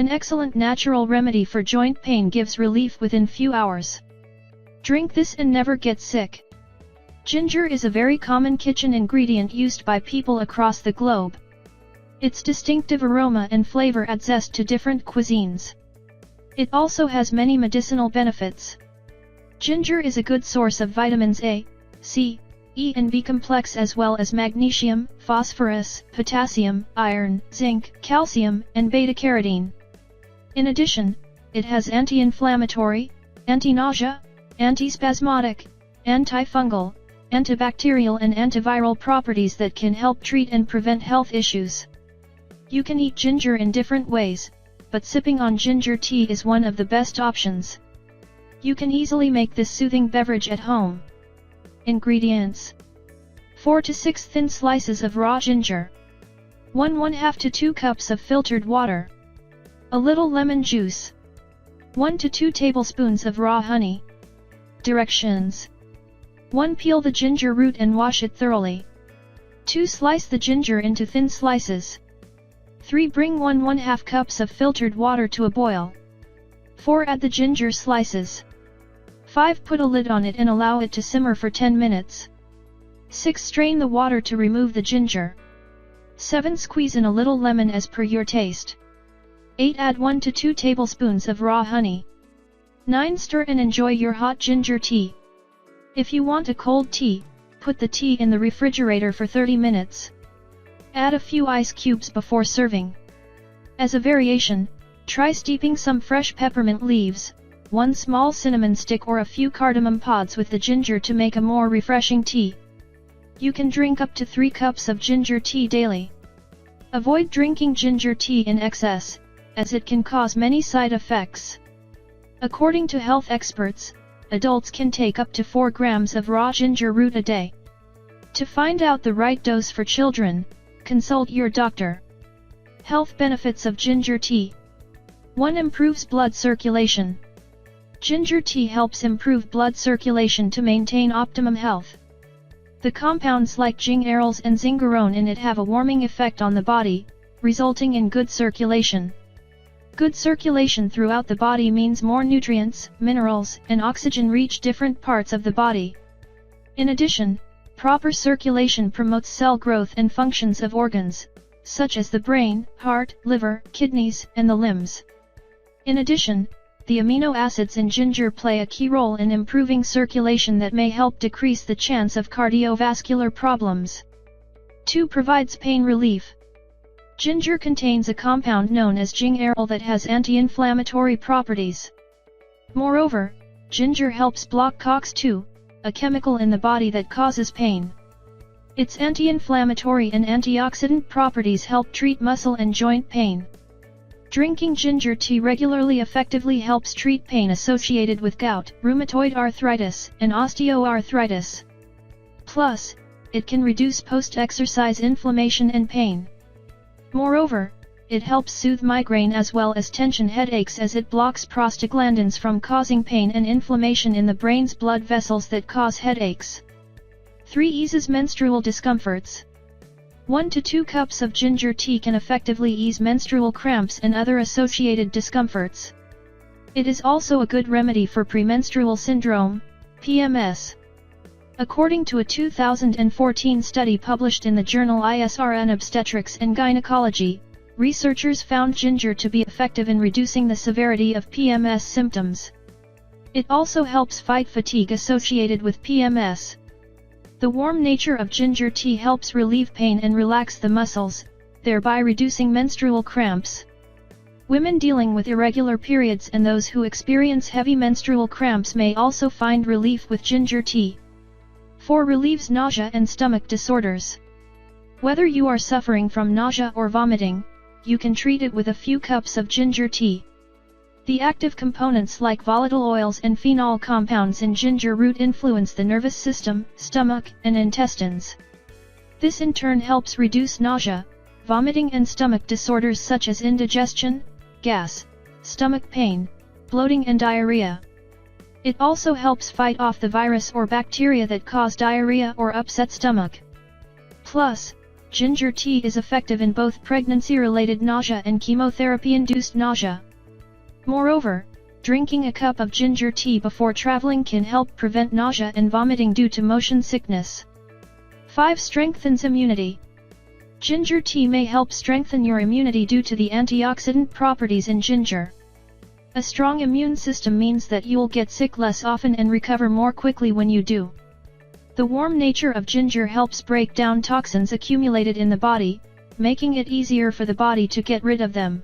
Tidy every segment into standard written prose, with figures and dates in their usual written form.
An excellent natural remedy for joint pain, gives relief within few hours. Drink this and never get sick. Ginger is a very common kitchen ingredient used by people across the globe. Its distinctive aroma and flavor add zest to different cuisines. It also has many medicinal benefits. Ginger is a good source of vitamins A, C, E and B complex, as well as magnesium, phosphorus, potassium, iron, zinc, calcium, and beta-carotene. In addition, it has anti-inflammatory, anti-nausea, antispasmodic, antifungal, antibacterial and antiviral properties that can help treat and prevent health issues. You can eat ginger in different ways, but sipping on ginger tea is one of the best options. You can easily make this soothing beverage at home. Ingredients: 4 to 6 thin slices of raw ginger, 1/2 to 2 cups of filtered water, a little lemon juice, 1 to 2 tablespoons of raw honey. Directions: 1. Peel the ginger root and wash it thoroughly. 2. Slice the ginger into thin slices. 3. Bring 1/2 cups of filtered water to a boil. 4. Add the ginger slices. 5. Put a lid on it and allow it to simmer for 10 minutes. 6. Strain the water to remove the ginger. 7. Squeeze in a little lemon as per your taste. 8. Add 1 to 2 tablespoons of raw honey. 9. Stir and enjoy your hot ginger tea. If you want a cold tea, put the tea in the refrigerator for 30 minutes. Add a few ice cubes before serving. As a variation, try steeping some fresh peppermint leaves, 1 small cinnamon stick or a few cardamom pods with the ginger to make a more refreshing tea. You can drink up to 3 cups of ginger tea daily. Avoid drinking ginger tea in excess, as it can cause many side effects. According to health experts, adults can take up to 4 grams of raw ginger root a day. To find out the right dose for children, consult your doctor. Health benefits of ginger tea. 1. Improves blood circulation. Ginger tea helps improve blood circulation to maintain optimum health. The compounds like gingerols and zingerone in it have a warming effect on the body, resulting in good circulation. Good circulation throughout the body means more nutrients, minerals, and oxygen reach different parts of the body. In addition, proper circulation promotes cell growth and functions of organs, such as the brain, heart, liver, kidneys, and the limbs. In addition, the amino acids in ginger play a key role in improving circulation that may help decrease the chance of cardiovascular problems. 2. Provides pain relief. Ginger contains a compound known as gingerol that has anti-inflammatory properties. Moreover, ginger helps block COX-2, a chemical in the body that causes pain. Its anti-inflammatory and antioxidant properties help treat muscle and joint pain. Drinking ginger tea regularly effectively helps treat pain associated with gout, rheumatoid arthritis, and osteoarthritis. Plus, it can reduce post-exercise inflammation and pain. Moreover, it helps soothe migraine as well as tension headaches, as it blocks prostaglandins from causing pain and inflammation in the brain's blood vessels that cause headaches. 3. Eases menstrual discomforts. 1 to 2 cups of ginger tea can effectively ease menstrual cramps and other associated discomforts. It is also a good remedy for premenstrual syndrome, PMS. According to a 2014 study published in the journal ISRN Obstetrics and Gynecology, researchers found ginger to be effective in reducing the severity of PMS symptoms. It also helps fight fatigue associated with PMS. The warm nature of ginger tea helps relieve pain and relax the muscles, thereby reducing menstrual cramps. Women dealing with irregular periods and those who experience heavy menstrual cramps may also find relief with ginger tea. 4. Relieves nausea and stomach disorders. Whether you are suffering from nausea or vomiting, you can treat it with a few cups of ginger tea. The active components like volatile oils and phenol compounds in ginger root influence the nervous system, stomach, and intestines. This in turn helps reduce nausea, vomiting and stomach disorders such as indigestion, gas, stomach pain, bloating and diarrhea. It also helps fight off the virus or bacteria that cause diarrhea or upset stomach. Plus, Ginger tea is effective in both pregnancy-related nausea and chemotherapy-induced nausea. Moreover, drinking a cup of ginger tea before traveling can help prevent nausea and vomiting due to motion sickness. 5. Strengthens immunity. Ginger tea may help strengthen your immunity due to the antioxidant properties in ginger. A strong immune system means that you'll get sick less often and recover more quickly when you do. The warm nature of ginger helps break down toxins accumulated in the body, making it easier for the body to get rid of them.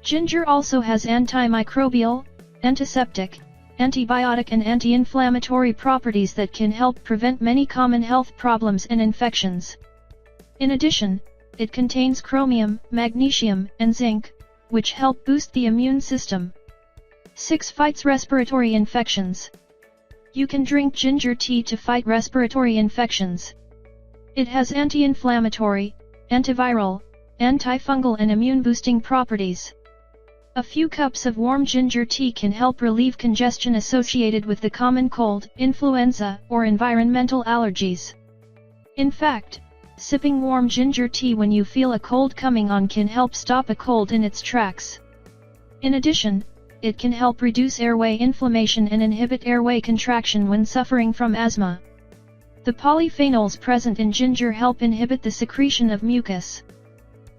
Ginger also has antimicrobial, antiseptic, antibiotic and anti-inflammatory properties that can help prevent many common health problems and infections. In addition, it contains chromium, magnesium, and zinc, which help boost the immune system. 6. Fights respiratory infections. You can drink ginger tea to fight respiratory infections. It has anti-inflammatory, antiviral, antifungal and immune-boosting properties. A few cups of warm ginger tea can help relieve congestion associated with the common cold, influenza, or environmental allergies. In fact, sipping warm ginger tea when you feel a cold coming on can help stop a cold in its tracks. In addition, it can help reduce airway inflammation and inhibit airway contraction when suffering from asthma. The polyphenols present in ginger help inhibit the secretion of mucus.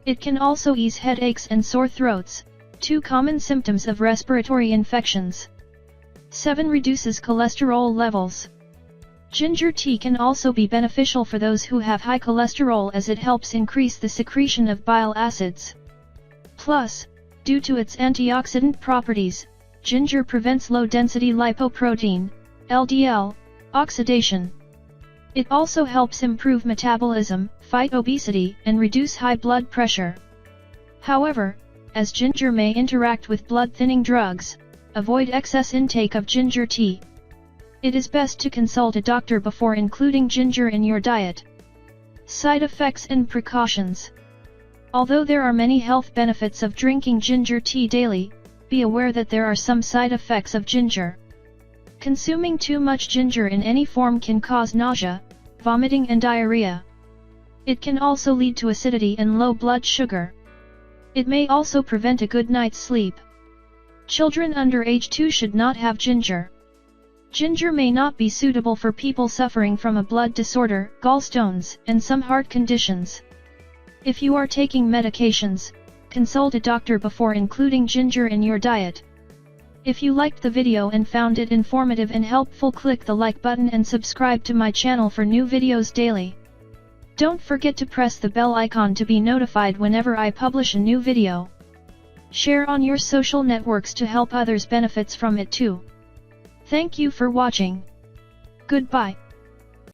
It can also ease headaches and sore throats, two common symptoms of respiratory infections. 7. Reduces cholesterol levels. Ginger tea can also be beneficial for those who have high cholesterol as it helps increase the secretion of bile acids. Plus, due to its antioxidant properties, ginger prevents low-density lipoprotein, LDL, oxidation. It also helps improve metabolism, fight obesity, and reduce high blood pressure. However, as ginger may interact with blood-thinning drugs, avoid excess intake of ginger tea. It is best to consult a doctor before including ginger in your diet. Side effects and precautions. Although there are many health benefits of drinking ginger tea daily, be aware that there are some side effects of ginger. Consuming too much ginger in any form can cause nausea, vomiting and diarrhea. It can also lead to acidity and low blood sugar. It may also prevent a good night's sleep. Children under age 2 should not have ginger. Ginger may not be suitable for people suffering from a blood disorder, gallstones, and some heart conditions. If you are taking medications, consult a doctor before including ginger in your diet. If you liked the video and found it informative and helpful, click the like button and subscribe to my channel for new videos daily. Don't forget to press the bell icon to be notified whenever I publish a new video. Share on your social networks to help others benefit from it too. Thank you for watching. Goodbye.